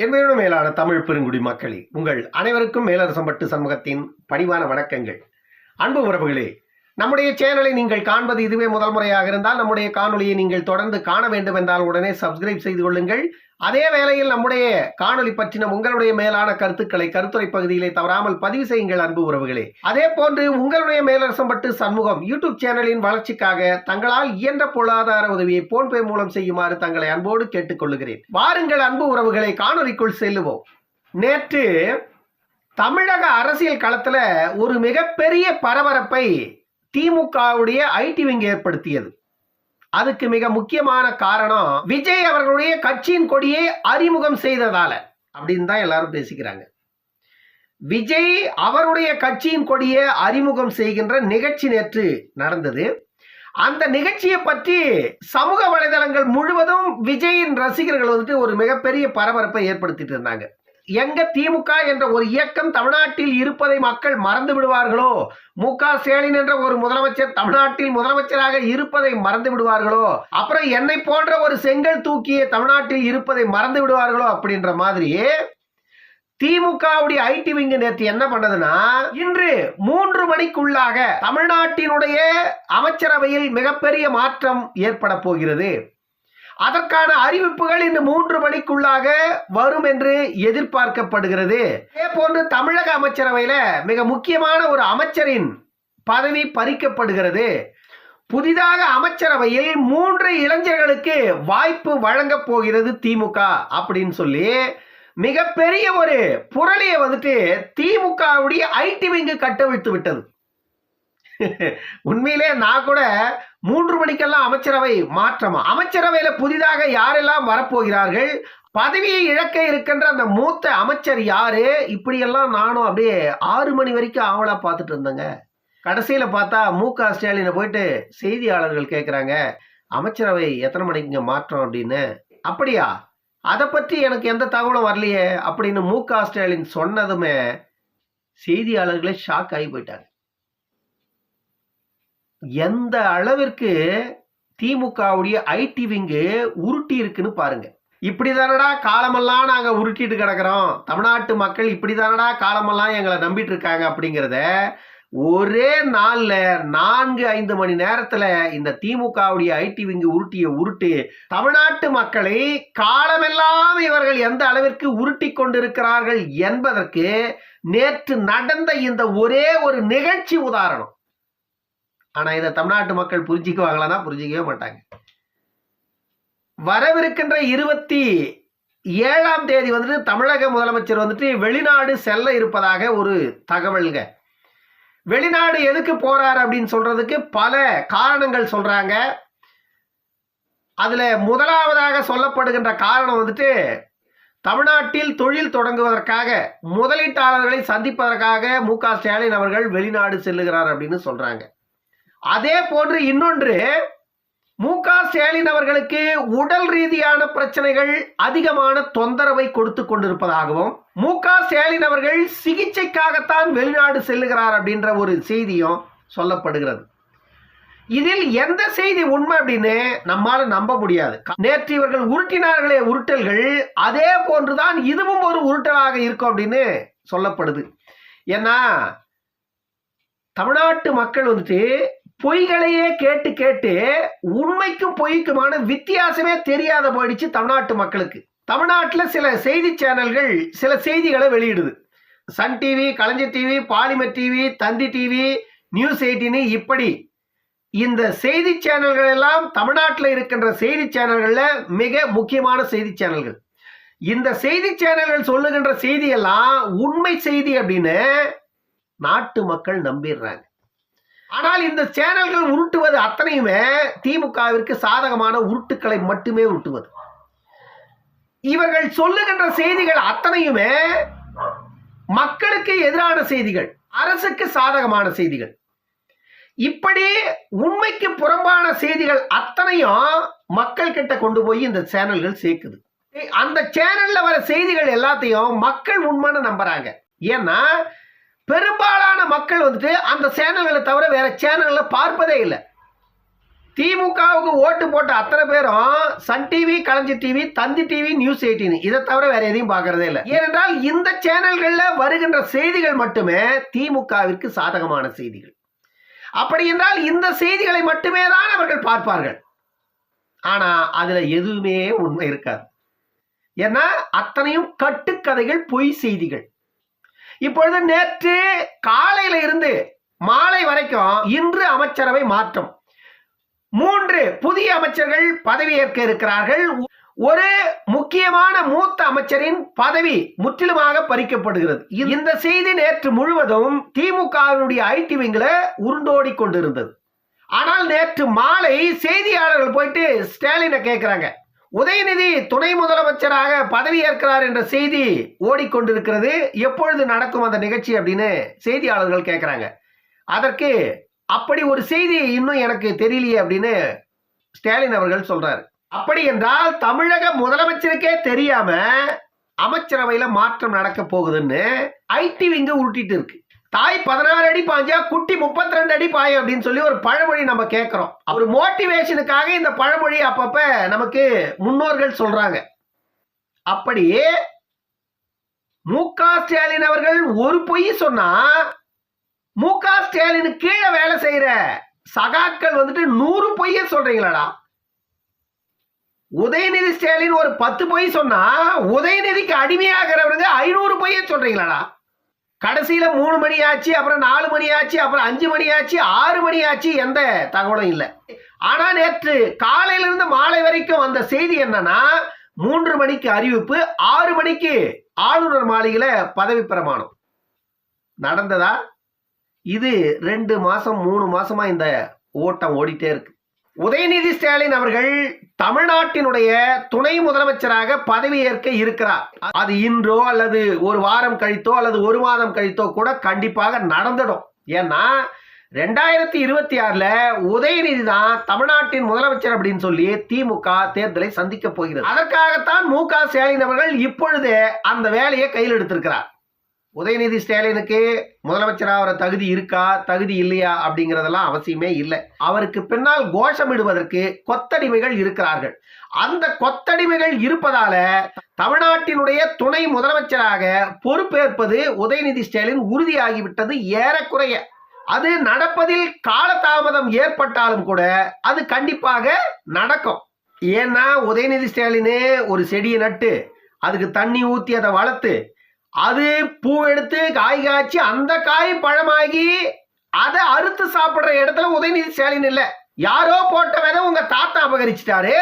என்பதோடு மேலான தமிழ் பெருங்குடி மக்களே, உங்கள் அனைவருக்கும் மேலரசம்பட்டு சண்முகத்தின் பணிவான வணக்கங்கள். அன்பு உறவுகளே, நம்முடைய சேனலை நீங்கள் காண்பது இதுவே முதல் முறையாக இருந்தால் நம்முடைய காணொலியை நீங்கள் தொடர்ந்து காண வேண்டும் என்றால் உடனே சப்ஸ்கிரைப் செய்து கொள்ளுங்கள். அதே வேளையில் நம்முடைய காணொலி பற்றின உங்களுடைய மேலான கருத்துக்களை கருத்துரை பகுதியிலே தவறாமல் பதிவு செய்யுங்கள். அன்பு உறவுகளே, அதே போன்று உங்களுடைய மேலரசம்பட்டு சண்முகம் யூடியூப் சேனலின் வளர்ச்சிக்காக தங்களால் இயன்ற பொருளாதார உதவியை போன்பே மூலம் செய்யுமாறு தங்களை அன்போடு கேட்டுக்கொள்கிறேன். வாருங்கள் அன்பு உறவுகளை, காணொலிக்குள் செல்லுவோம். நேற்று தமிழக அரசியல் களத்துல ஒரு மிகப்பெரிய பரபரப்பை திமுகவுடைய ஐடி விங் ஏற்படுத்தியது. அதுக்கு மிக முக்கியமான காரணம் விஜய் அவர்களுடைய கட்சியின் கொடியை அறிமுகம் செய்ததால அப்படின்னு தான் எல்லாரும் பேசிக்கிறாங்க. விஜய் அவருடைய கட்சியின் கொடியை அறிமுகம் செய்கின்ற நிகழ்ச்சி நேற்று நடந்தது. அந்த நிகழ்ச்சியை பற்றி சமூக வலைதளங்கள் முழுவதும் விஜயின் ரசிகர்கள் ஒரு மிகப்பெரிய பரபரப்பை ஏற்படுத்திட்டு இருந்தாங்க. எங்க திமுக என்ற ஒரு இயக்கம் தமிழ்நாட்டில் இருப்பதை மக்கள் மறந்து விடுவார்களோ, மு.க. ஸ்டாலின் என்ற ஒரு முதலமைச்சர் தமிழ்நாட்டில் முதலமைச்சராக இருப்பதை மறந்து விடுவார்களோ, அப்புறம் என்னை போன்ற ஒரு செங்கல் தூக்கிய தமிழ்நாட்டில் இருப்பதை மறந்து விடுவார்களோ அப்படின்ற மாதிரி திமுகவுடைய ஐடி விங் நேற்று என்ன பண்ணதுன்னா, இன்று 3 மணிக்குள்ளாக தமிழ்நாட்டினுடைய அமைச்சரவையில் மிகப்பெரிய மாற்றம் ஏற்பட போகிறது. அதற்கான அறிவிப்புகள் இந்த 3 மணிக்குள்ளாக வரும் என்று எதிர்பார்க்கப்படுகிறது. அதே போன்று தமிழக அமைச்சரவையில மிக முக்கியமான ஒரு அமைச்சரின் பதவி பறிக்கப்படுகிறது. புதிதாக அமைச்சரவையில் 3 இளைஞர்களுக்கு வாய்ப்பு வழங்க போகிறது திமுக அப்படின்னு சொல்லி மிகப்பெரிய ஒரு புரளியை திமுகவுடைய ஐடி விங்கு கட்டவிழ்த்து விட்டது. உண்மையிலே நான் கூட 3 மணிக்கெல்லாம் அமைச்சரவை மாற்றமா, அமைச்சரவையில புதிதாக யாரெல்லாம் வரப்போகிறார்கள், பதவியை இழக்க இருக்கின்ற அந்த மூத்த அமைச்சர் யாரு, இப்படியெல்லாம் நானும் அப்படியே 6 மணி வரைக்கும் ஆவலா பார்த்துட்டு இருந்தேங்க. கடைசியில பார்த்தா மு.க. ஸ்டாலினை போயிட்டு செய்தியாளர்கள் கேட்கிறாங்க, அமைச்சரவை எத்தனை மணிக்குங்க மாற்றம் அப்படின்னு. அப்படியா, அதை பற்றி எனக்கு எந்த தகவலும் வரலையே அப்படின்னு மு.க. ஸ்டாலின் சொன்னதுமே செய்தியாளர்களே ஷாக் ஆகி போயிட்டாங்க. எந்த அளவிற்கு திமுகவுடைய ஐடி விங்கு உருட்டி இருக்குன்னு பாருங்க. இப்படிதானடா காலமெல்லாம் நாங்க உருட்டிட்டு கிடக்கிறோம், தமிழ்நாட்டு மக்கள் இப்படிதானடா காலமெல்லாம் எங்களை நம்பிட்டு இருக்காங்க அப்படிங்கிறத ஒரே நாள்ல 4-5 மணி நேரத்துல இந்த திமுகவுடைய ஐடி விங்கு உருட்டு தமிழ்நாட்டு மக்களை காலமெல்லாம் இவர்கள் எந்த அளவிற்கு உருட்டி கொண்டிருக்கிறார்கள் என்பதற்கு நேற்று நடந்த இந்த ஒரே ஒரு நிகழ்ச்சி உதாரணம். ஆனா இதை தமிழ்நாட்டு மக்கள் புரிஞ்சுக்குவாங்களா? புரிஞ்சிக்கவே மாட்டாங்க. வரவிருக்கின்ற 27ஆம் தேதி தமிழக முதலமைச்சர் வெளிநாடு செல்ல இருப்பதாக ஒரு தகவல்க. வெளிநாடு எதுக்கு போறாரு அப்படின்னு சொல்றதுக்கு பல காரணங்கள் சொல்றாங்க. அதுல முதலாவதாக சொல்லப்படுகின்ற காரணம் தமிழ்நாட்டில் தொழில் தொடங்குவதற்காக, முதலீட்டாளர்களை சந்திப்பதற்காக மு.க. ஸ்டாலின் அவர்கள் வெளிநாடு செல்லுகிறார் அப்படின்னு சொல்றாங்க. அதே போன்று இன்னொன்று, மு.க. ஸ்டாலின் அவர்களுக்கு உடல் ரீதியான பிரச்சனைகள் அதிகமான தொந்தரவை கொடுத்து கொண்டிருப்பதாகவும், மு.க. ஸ்டாலின் அவர்கள் சிகிச்சைக்காகத்தான் வெளிநாடு செல்லுகிறார் அப்படின்ற ஒரு செய்தியும் சொல்லப்படுகிறது. இதில் எந்த செய்தி உண்மை அப்படின்னு நம்மால நம்ப முடியாது. நேற்று இவர்கள் உருட்டினார்களே உருட்டல்கள், அதே போன்றுதான் இதுவும் ஒரு உருட்டலாக இருக்கும் அப்படின்னு சொல்லப்படுது. ஏன்னா தமிழ்நாட்டு மக்கள் பொய்களையே கேட்டு கேட்டு உண்மைக்கும் பொய்க்குமான வித்தியாசமே தெரியாத போயிடுச்சு தமிழ்நாட்டு மக்களுக்கு. தமிழ்நாட்டில் சில செய்தி சேனல்கள் சில செய்திகளை வெளியிடுது. சன் டிவி, கலைஞர் டிவி, பாலிமர் டிவி, தந்தி டிவி, நியூஸ் 18 இப்படி இந்த செய்தி சேனல்கள் எல்லாம் தமிழ்நாட்டில் இருக்கின்ற செய்தி சேனல்களில் மிக முக்கியமான செய்தி சேனல்கள். இந்த செய்தி சேனல்கள் சொல்லுகின்ற செய்தியெல்லாம் உண்மை செய்தி அப்படின்னு நாட்டு மக்கள் நம்பிடுறாங்க. ஆனால் இந்த சேனல்கள் உருட்டுவது அத்தனையுமே திமுகவிற்கு சாதகமான உருட்டுக்களை மட்டுமே உருட்டுவது. இவர்கள் சொல்லுகின்ற செய்திகள் அத்தனையுமே மக்களுக்கு எதிரான செய்திகள், அரசுக்கு சாதகமான செய்திகள். இப்படி உண்மைக்கு புறம்பான செய்திகள் அத்தனையும் மக்கள் கிட்ட கொண்டு போய் இந்த சேனல்கள் சேர்க்குது. அந்த சேனல்ல வர செய்திகள் எல்லாத்தையும் மக்கள் உண்மைன்னு நம்புறாங்க. ஏன்னா பெரும்பாலான மக்கள் அந்த சேனல்களை தவிர வேற சேனல்களை பார்ப்பதே இல்லை. திமுகவுக்கு ஓட்டு போட்ட அத்தனை பேரும் சன் டிவி, கலைஞர் டிவி, தந்தி டிவி, நியூஸ் 18 இதை தவிர வேற எதையும் பார்க்கறதே இல்லை. ஏனென்றால் இந்த சேனல்கள்ல வருகின்ற செய்திகள் மட்டுமே திமுகவிற்கு சாதகமான செய்திகள். அப்படி என்றால் இந்த செய்திகளை மட்டுமே தான் அவர்கள் பார்ப்பார்கள். ஆனா அதுல எதுவுமே உண்மை இருக்காது. ஏன்னா அத்தனையும் கட்டுக்கதைகள், பொய் செய்திகள். இப்பொழுது நேற்று காலையில இருந்து மாலை வரைக்கும் இன்று அமைச்சரவை மாற்றம். 3 புதிய அமைச்சர்கள் பதவியேற்க இருக்கிறார்கள். ஒரு முக்கியமான மூத்த அமைச்சரின் பதவி முற்றிலுமாக பறிக்கப்படுகிறது. இந்த செய்தி நேற்று முழுவதும் திமுகவினுடைய ஐடி விங்கில உருண்டோடி கொண்டிருந்தது. ஆனால் நேற்று மாலை செய்தியாளர்கள் போயிட்டு ஸ்டாலினை கேட்கிறாங்க, உதயநிதி துணை முதலமைச்சராக பதவியேற்கிறார் என்ற செய்தி ஓடிக்கொண்டிருக்கிறது, எப்பொழுது நடக்கும் அந்த நிகழ்ச்சி அப்படின்னு செய்தியாளர்கள் கேட்கிறாங்க. அதற்கு அப்படி ஒரு செய்தி இன்னும் எனக்கு தெரியலையே அப்படின்னு ஸ்டாலின் அவர்கள் சொல்றாரு. அப்படி என்றால் தமிழக முதலமைச்சருக்கே தெரியாம அமைச்சரவையில மாற்றம் நடக்க போகுதுன்னு ஐடி விங்க உருட்டிட்டு இருக்கு. தாய் 16 அடி பாஞ்சா குட்டி 32 அடி பாயும் அப்படின்னு சொல்லி ஒரு பழமொழி நம்ம கேட்கிறோம். ஒரு மோட்டிவேஷனுக்காக இந்த பழமொழி அப்பப்ப நமக்கு முன்னோர்கள் சொல்றாங்க. அப்படி மு.க. ஸ்டாலின் அவர்கள் ஒரு பொய் சொன்னா மு.க. ஸ்டாலின் கீழே வேலை செய்யற சகாக்கள் வந்துட்டு 100 பொய்ய சொல்றீங்களாடா. உதயநிதி ஸ்டாலின் ஒரு 10 பொய் சொன்னா உதயநிதிக்கு அடிமையாகிறவங்க 500 பொய்ய சொல்றீங்களாடா. கடைசியில 3 மணி ஆச்சு, அப்புறம் 4 மணி ஆச்சு, அப்புறம் 5 மணி ஆச்சு, 6 மணி ஆச்சு, எந்த தகவலும் இல்லை. ஆனா நேற்று காலையிலிருந்து மாலை வரைக்கும் வந்த செய்தி என்னன்னா 3 மணிக்கு அறிவிப்பு, 6 மணிக்கு ஆளுநர் மாளிகையில பதவி பிரமாணம். நடந்ததா? இது 2 மாசம் 3 மாசமா இந்த ஓட்டம் ஓடிட்டே இருக்கு. உதயநிதி ஸ்டாலின் அவர்கள் தமிழ்நாட்டினுடைய துணை முதலமைச்சராக பதவியேற்க இருக்கிறார். அது இன்றோ அல்லது ஒரு வாரம் கழித்தோ அல்லது ஒரு மாதம் கழித்தோ கூட கண்டிப்பாக நடந்துடும். ஏன்னா 2026ல உதயநிதி தான் தமிழ்நாட்டின் முதலமைச்சர் அப்படின்னு சொல்லி திமுக தேர்தலை சந்திக்க போகிறது. அதற்காகத்தான் மு.க. ஸ்டாலின் அவர்கள் இப்பொழுதே அந்த வேலையை கையில் எடுத்திருக்கிறார். உதயநிதி ஸ்டாலினுக்கு முதலமைச்சராக தகுதி இருக்கா, தகுதி இல்லையா அப்படிங்கிறதெல்லாம் அவசியமே இல்லை. அவருக்கு பின்னால் கோஷமிடுவதற்கு கொத்தடிமைகள் இருக்கிறார்கள். அந்த கொத்தடிமைகள் இருப்பதால தமிழ்நாட்டினுடைய துணை முதலமைச்சராக பொறுப்பேற்பது உதயநிதி ஸ்டாலின் உறுதியாகிவிட்டது ஏறக்குறைய. அது நடப்பதில் காலதாமதம் ஏற்பட்டாலும் கூட அது கண்டிப்பாக நடக்கும். ஏன்னா உதயநிதி ஸ்டாலினே ஒரு செடியை நட்டு அதுக்கு தண்ணி ஊற்றி அதை வளர்த்து அது பூ எடுத்து காய் காய்ச்சி அந்த காய் பழமாகி அதை அறுத்து சாப்பிடுற இடத்துல உதயநிதி ஸ்டாலின் இல்லை. யாரோ போட்ட விதை உங்க தாத்தா அபகரிச்சிட்டாரு.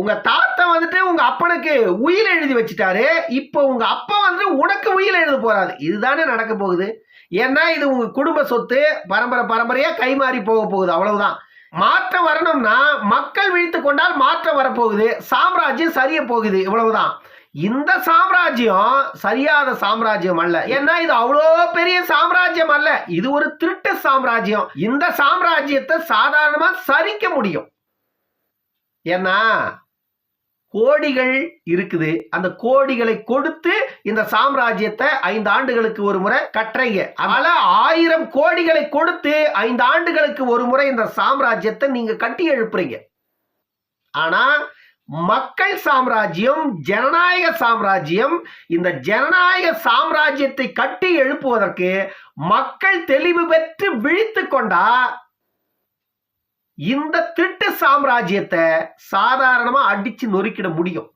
உங்க தாத்தா வந்துட்டு உங்க அப்பனுக்கு உயில் எழுதி வச்சுட்டாரு. இப்போ உங்க அப்பா வந்துட்டு உனக்கு உயில் எழுத போறாரு. இதுதானே நடக்க போகுது. ஏன்னா இது உங்க குடும்ப சொத்து, பரம்பரை பரம்பரையா கைமாறி போக போகுது. அவ்வளவுதான். மாற்றம் வரணும்னா மக்கள் விழித்து கொண்டால் மாற்றம் வரப்போகுது. சாம்ராஜ்யம் சரிய போகுது. இவ்வளவுதான். இந்த சாம்ராஜ்யம் சரியாத சாம்ராஜ்யம் அல்ல. ஏன்னா இது அவ்வளோ பெரிய சாம்ராஜ்யம் அல்ல. இது ஒரு திருட்டு சாம்ராஜ்யம். இந்த சாம்ராஜ்யத்தை சாதாரணமா சரிக்க முடியும். ஏன்னா கோடிகள் இருக்குது. அந்த கோடிகளை கொடுத்து இந்த சாம்ராஜ்யத்தை 5 ஆண்டுகளுக்கு ஒரு முறை கட்டுறீங்க. அதனால 1000 கோடிகளை கொடுத்து 5 ஆண்டுகளுக்கு ஒரு முறை இந்த சாம்ராஜ்யத்தை நீங்க கட்டி எழுப்புறீங்க. ஆனா மக்கள் சாம்ராஜ்யம், ஜனநாயக சாம்ராஜ்யம், இந்த ஜனநாயக சாம்ராஜ்யத்தை கட்டி எழுப்புவதற்கு மக்கள் தெளிவு பெற்று விழித்து கொண்டா இந்த திருட்டு சாம்ராஜ்யத்தை சாதாரணமா அடிச்சு நொறுக்கிட முடியும்.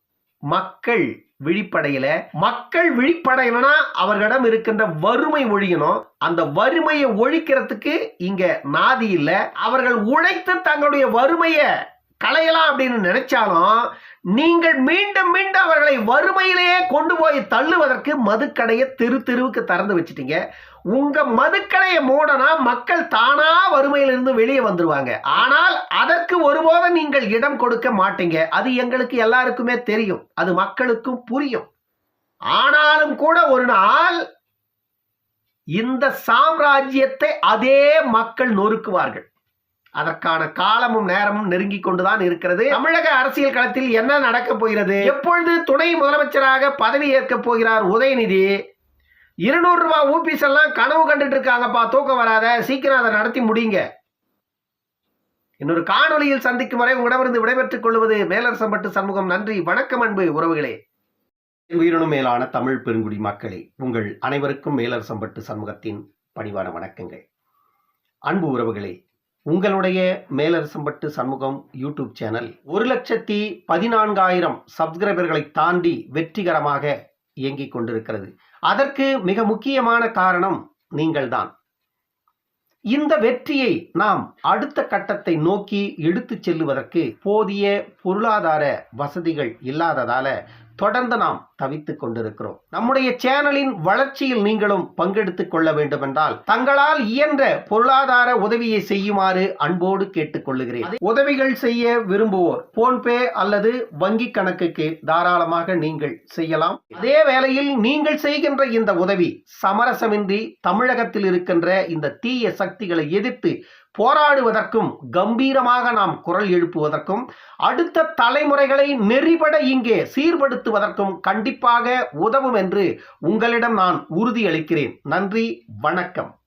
மக்கள் விழிப்படையில. மக்கள் விழிப்படையணும்னா அவர்களிடம் இருக்கின்ற வறுமை ஒழியணும். அந்த வறுமையை ஒழிக்கிறதுக்கு இங்க நாதி இல்லை. அவர்கள் உழைத்து தங்களுடைய வறுமையை களையலாம் அப்படின்னு நினைச்சாலும் நீங்கள் மீண்டும் மீண்டும் அவர்களை வறுமையிலேயே கொண்டு போய் தள்ளுவதற்கு மதுக்கடையை தெருவுக்கு திறந்து வச்சுட்டீங்க. உங்க மதுக்கடையை மூடனா மக்கள் தானா வறுமையிலிருந்து வெளியே வந்துருவாங்க. ஆனால் அதற்கு ஒருபோதும் நீங்கள் இடம் கொடுக்க மாட்டீங்க. அது எங்களுக்கு எல்லாருக்குமே தெரியும். அது மக்களுக்கும் புரியும். ஆனாலும் கூட ஒரு நாள் இந்த சாம்ராஜ்யத்தை அதே மக்கள் நொறுக்குவார்கள். அதற்கான காலமும் நேரமும் நெருங்கி கொண்டுதான் இருக்கிறது. தமிழக அரசியல் களத்தில் என்ன நடக்க போகிறது? எப்பொழுது துணை முதலமைச்சராக பதவி ஏற்க போகிறார் உதயநிதி? 200 ரூபாய் ஊபிஸ் எல்லாம் கனவு கண்டுட்டு இருக்காங்கப்பா, தூக்கம் வராத, சீக்கிரம் அதை நடத்தி முடியுங்க. இன்னொரு காணொளியில் சந்திக்கும் வரை உங்களிடமிருந்து விடைபெற்றுக் கொள்வது மேலரசம்பட்டு சண்முகம். நன்றி, வணக்கம் அன்பு உறவுகளே. உயிரினும் மேலான தமிழ் பெருங்குடி மக்களே, உங்கள் அனைவருக்கும் மேலரசம்பட்டு சண்முகத்தின் பணிவான வணக்கங்கள். அன்பு உறவுகளே, உங்களுடைய மேலரசம்பட்டு சண்முகம் யூடியூப் சேனல் 1,14,000 சப்ஸ்கிரைபர்களை தாண்டி வெற்றிகரமாக இயங்கிக் கொண்டிருக்கிறது. அதற்கு மிக முக்கியமான காரணம் நீங்கள்தான். இந்த வெற்றியை நாம் அடுத்த கட்டத்தை நோக்கி எடுத்துச் செல்லுவதற்கு போதிய பொருளாதார வசதிகள் இல்லாததால தொடர்ந்து நாம் தவித்துக் கொண்டிருக்கிறோம். நம்முடைய சேனலின் வளர்ச்சியில் நீங்களும் பங்கெடுத்துக் கொள்ள வேண்டும் என்றால் தங்களால் இயன்ற பொருளாதார உதவியை செய்யுமாறு அன்போடு கேட்டுக்கொள்ளுகிறேன். உதவிகள் செய்ய விரும்புவோர் போன்பே அல்லது வங்கி கணக்குக்கு தாராளமாக நீங்கள் செய்யலாம். அதே வேளையில் நீங்கள் செய்கின்ற இந்த உதவி சமரசமின்றி தமிழகத்தில் இருக்கின்ற இந்த தீய சக்திகளை எதிர்த்து போராடுவதற்கும் கம்பீரமாக நாம் குரல் எழுப்புவதற்கும் அடுத்த தலைமுறைகளை நெறிபட இங்கே சீர்படுத்துவதற்கும் கண்டிப்பாக உதவும் என்று உங்களிடம் நான் உறுதியளிக்கிறேன். நன்றி, வணக்கம்.